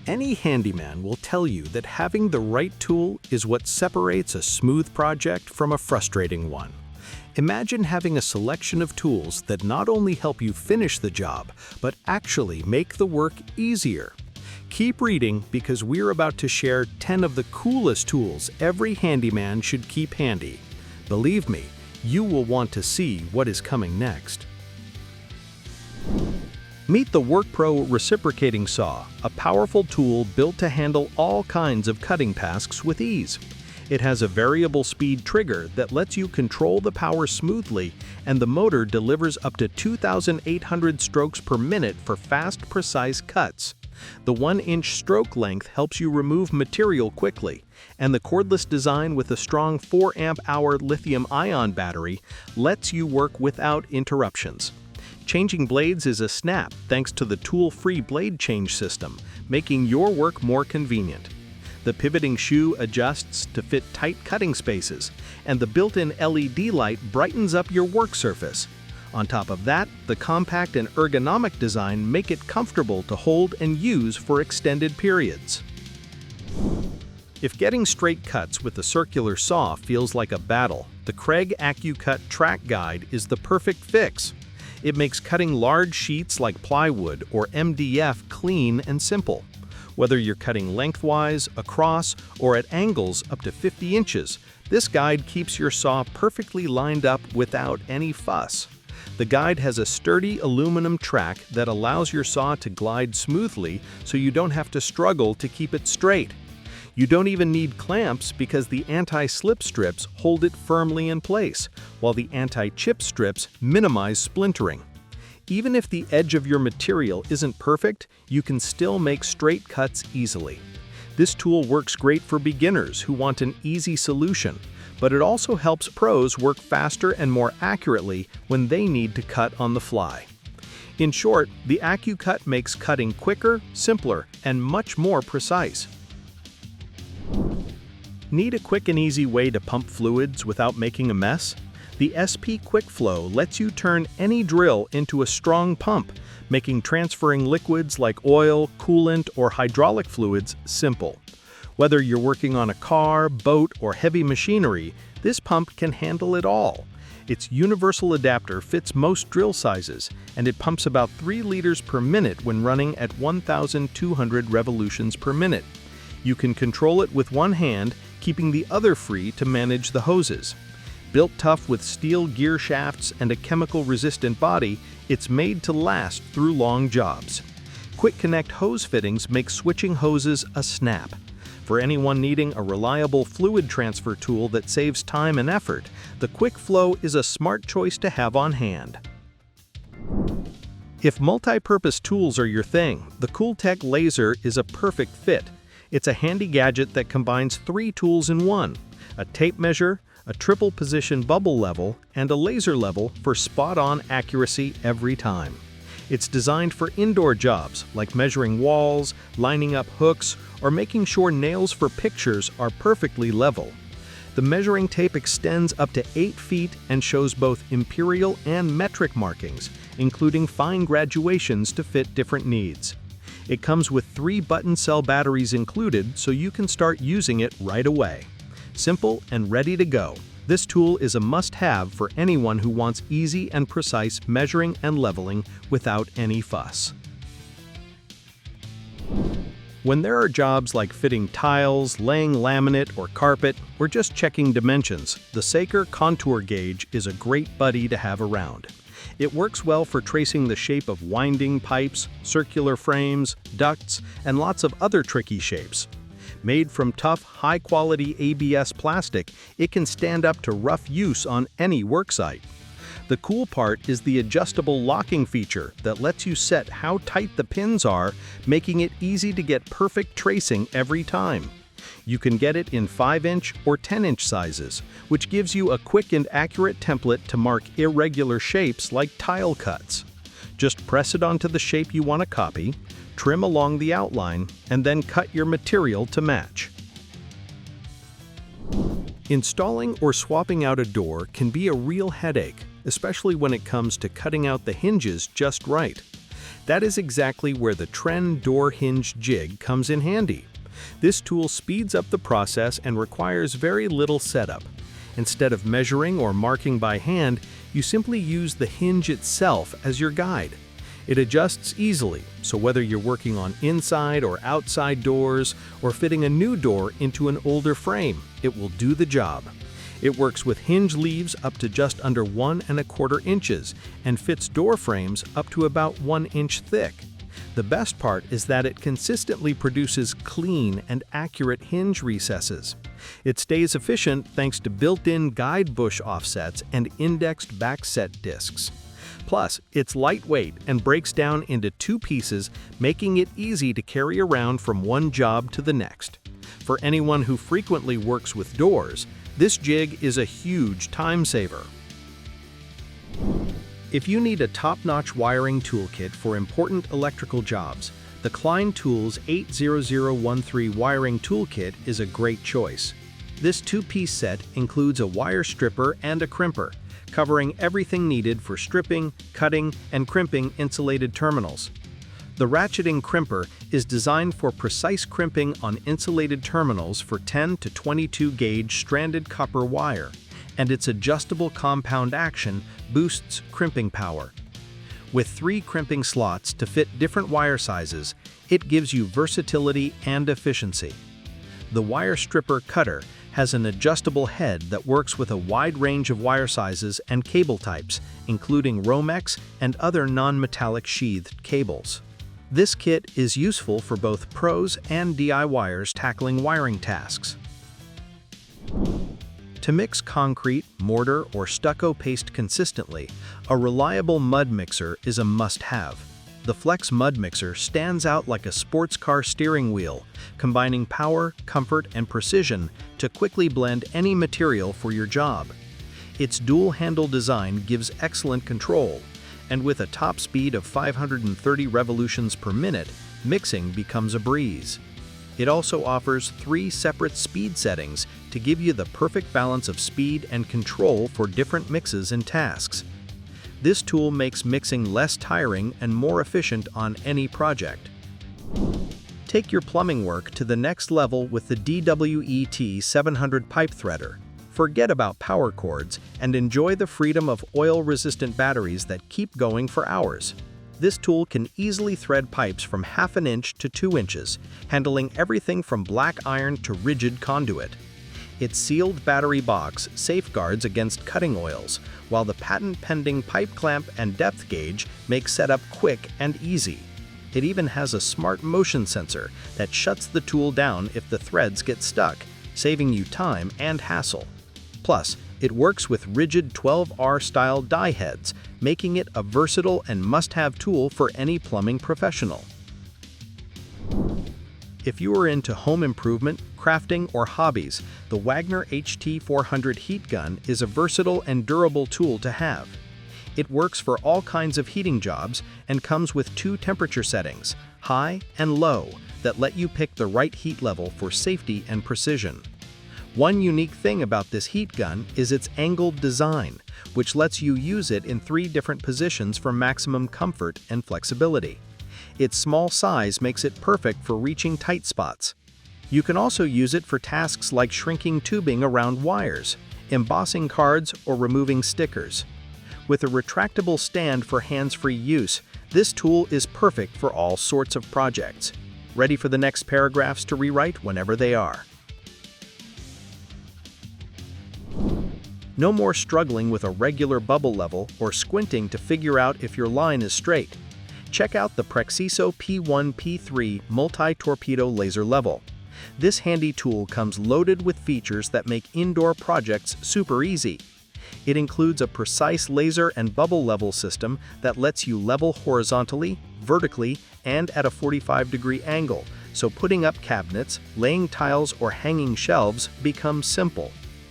Any handyman will tell you that having the right tool is what separates a smooth project from a frustrating one. Imagine having a selection of tools that not only help you finish the job, but actually make the work easier. Keep reading because we're about to share 10 of the coolest tools every handyman should keep handy. Believe me, you will want to see what is coming next. Meet the WorkPro Reciprocating Saw, a powerful tool built to handle all kinds of cutting tasks with ease. It has a variable speed trigger that lets you control the power smoothly, and the motor delivers up to 2,800 strokes per minute for fast, precise cuts. The 1-inch stroke length helps you remove material quickly, and the cordless design with a strong 4 amp-hour lithium-ion battery lets you work without interruptions. Changing blades is a snap thanks to the tool-free blade change system, making your work more convenient. The pivoting shoe adjusts to fit tight cutting spaces, and the built-in LED light brightens up your work surface. On top of that, the compact and ergonomic design make it comfortable to hold and use for extended periods. If getting straight cuts with a circular saw feels like a battle, the Kreg Accu-Cut track guide is the perfect fix. It makes cutting large sheets like plywood or MDF clean and simple. Whether you're cutting lengthwise, across, or at angles up to 50 inches, this guide keeps your saw perfectly lined up without any fuss. The guide has a sturdy aluminum track that allows your saw to glide smoothly so you don't have to struggle to keep it straight. You don't even need clamps because the anti-slip strips hold it firmly in place, while the anti-chip strips minimize splintering. Even if the edge of your material isn't perfect, you can still make straight cuts easily. This tool works great for beginners who want an easy solution, but it also helps pros work faster and more accurately when they need to cut on the fly. In short, the Accu-Cut makes cutting quicker, simpler, and much more precise. Need a quick and easy way to pump fluids without making a mess? The SP QuickFlow lets you turn any drill into a strong pump, making transferring liquids like oil, coolant, or hydraulic fluids simple. Whether you're working on a car, boat, or heavy machinery, this pump can handle it all. Its universal adapter fits most drill sizes, and it pumps about 3 liters per minute when running at 1,200 revolutions per minute. You can control it with one hand, keeping the other free to manage the hoses. Built tough with steel gear shafts and a chemical-resistant body, it's made to last through long jobs. Quick Connect hose fittings make switching hoses a snap. For anyone needing a reliable fluid transfer tool that saves time and effort, the QuickFlow is a smart choice to have on hand. If multi-purpose tools are your thing, the Cooltech laser is a perfect fit. It's a handy gadget that combines 3 tools in one: a tape measure, a triple position bubble level, and a laser level for spot-on accuracy every time. It's designed for indoor jobs like measuring walls, lining up hooks, or making sure nails for pictures are perfectly level. The measuring tape extends up to 8 feet and shows both imperial and metric markings, including fine graduations to fit different needs. It comes with 3 button cell batteries included, so you can start using it right away. Simple and ready to go, this tool is a must-have for anyone who wants easy and precise measuring and leveling without any fuss. When there are jobs like fitting tiles, laying laminate or carpet, or just checking dimensions, the Saker Contour Gauge is a great buddy to have around. It works well for tracing the shape of winding pipes, circular frames, ducts, and lots of other tricky shapes. Made from tough, high-quality ABS plastic, it can stand up to rough use on any worksite. The cool part is the adjustable locking feature that lets you set how tight the pins are, making it easy to get perfect tracing every time. You can get it in 5-inch or 10-inch sizes, which gives you a quick and accurate template to mark irregular shapes like tile cuts. Just press it onto the shape you want to copy, trim along the outline, and then cut your material to match. Installing or swapping out a door can be a real headache, especially when it comes to cutting out the hinges just right. That is exactly where the Tren door hinge jig comes in handy. This tool speeds up the process and requires very little setup. Instead of measuring or marking by hand, you simply use the hinge itself as your guide. It adjusts easily, so whether you're working on inside or outside doors or fitting a new door into an older frame, it will do the job. It works with hinge leaves up to just under 1¼ inches and fits door frames up to about 1 inch thick. The best part is that it consistently produces clean and accurate hinge recesses. It stays efficient thanks to built-in guide bush offsets and indexed backset discs. Plus, it's lightweight and breaks down into 2 pieces, making it easy to carry around from one job to the next. For anyone who frequently works with doors, this jig is a huge time saver. If you need a top-notch wiring toolkit for important electrical jobs, the Klein Tools 80013 wiring toolkit is a great choice. This 2-piece set includes a wire stripper and a crimper, covering everything needed for stripping, cutting, and crimping insulated terminals. The ratcheting crimper is designed for precise crimping on insulated terminals for 10 to 22 gauge stranded copper wire, and its adjustable compound action boosts crimping power. With 3 crimping slots to fit different wire sizes, it gives you versatility and efficiency. The wire stripper cutter has an adjustable head that works with a wide range of wire sizes and cable types, including Romex and other non-metallic sheathed cables. This kit is useful for both pros and DIYers tackling wiring tasks. To mix concrete, mortar, or stucco paste consistently, a reliable mud mixer is a must-have. The Flex Mud Mixer stands out like a sports car steering wheel, combining power, comfort, and precision to quickly blend any material for your job. Its dual-handle design gives excellent control, and with a top speed of 530 revolutions per minute, mixing becomes a breeze. It also offers 3 separate speed settings to give you the perfect balance of speed and control for different mixes and tasks. This tool makes mixing less tiring and more efficient on any project. Take your plumbing work to the next level with the DWET 700 pipe threader. Forget about power cords and enjoy the freedom of oil-resistant batteries that keep going for hours. This tool can easily thread pipes from 1/2 inch to 2 inches, handling everything from black iron to rigid conduit. Its sealed battery box safeguards against cutting oils, while the patent-pending pipe clamp and depth gauge make setup quick and easy. It even has a smart motion sensor that shuts the tool down if the threads get stuck, saving you time and hassle. Plus, it works with rigid 12R-style die heads, making it a versatile and must-have tool for any plumbing professional. If you are into home improvement, crafting, or hobbies, the Wagner HT400 heat gun is a versatile and durable tool to have. It works for all kinds of heating jobs and comes with 2 temperature settings, high and low, that let you pick the right heat level for safety and precision. One unique thing about this heat gun is its angled design, which lets you use it in 3 different positions for maximum comfort and flexibility. Its small size makes it perfect for reaching tight spots. You can also use it for tasks like shrinking tubing around wires, embossing cards, or removing stickers. With a retractable stand for hands-free use, this tool is perfect for all sorts of projects. Ready for the next paragraphs to rewrite whenever they are. No more struggling with a regular bubble level or squinting to figure out if your line is straight. Check out the Prexiso P1-P3 Multi-Torpedo Laser Level. This handy tool comes loaded with features that make indoor projects super easy. It includes a precise laser and bubble level system that lets you level horizontally, vertically, and at a 45-degree angle, so putting up cabinets, laying tiles, or hanging shelves becomes simple.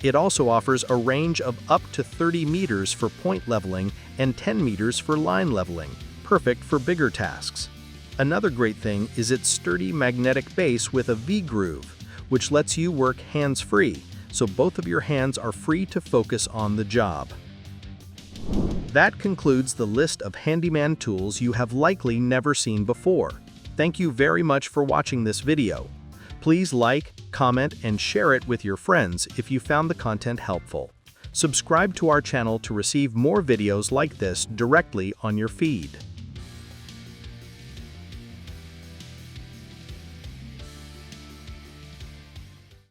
It also offers a range of up to 30 meters for point leveling and 10 meters for line leveling, perfect for bigger tasks. Another great thing is its sturdy magnetic base with a V-groove, which lets you work hands-free, so both of your hands are free to focus on the job. That concludes the list of handyman tools you have likely never seen before. Thank you very much for watching this video. Please like, comment, and share it with your friends if you found the content helpful. Subscribe to our channel to receive more videos like this directly on your feed.